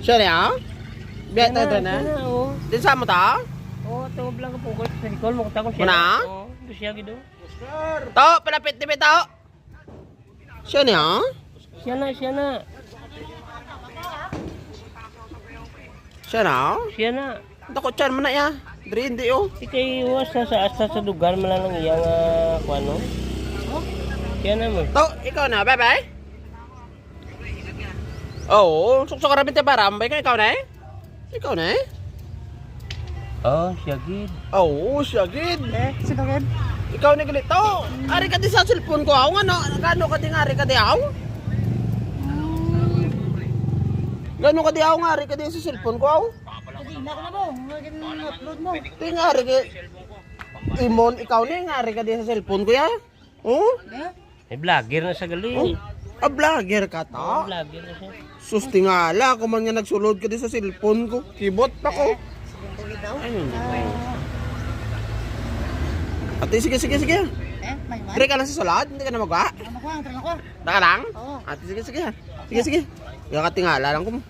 Siya niya? Biya tayo doon na? Din sa mo ta? Oo, ito lang ka po ko sa Nicole mo kung siya. Muna? Oo, ito siya gido. To, palapit di ba to? Siya niya? Siya na. Siya na? Siya na. Dako chan mo na ya. Diri hindi oh. Ikay was sa lugar malalang iyang kuano. Siya na mo. To, ikaw na, bye-bye. Oo, suksok karabin tayo barambay ka, ikaw na eh? Ikaw na eh? Oh, siya gid. Oo, siya gid. Sino gid? Ikaw na ganito. Ari ka di sa cellphone ko, ako gano ka di nga, ari ka di ako? Gano ka di ako nga, ari ka di sa cellphone ko, ako? Hindi na ako na mo. Upload mo. Di nga, ari ka. Imon, ikaw na nga, ari ka di sa cellphone ko, ya? Oo? May vlogger na sa gali. Vlogger ka ta? Vlogger na siya. Sustingala, kung man nga nagsulod ka di sa cellphone ko. Kibot pa ko. Ano Ate, sige. May man. Dire ka lang sa sulod, hindi ka na magawa. Ano ko, ang ako. Daka lang? Oo. Ate, sige. Sige. Yung katingala lang ko mo.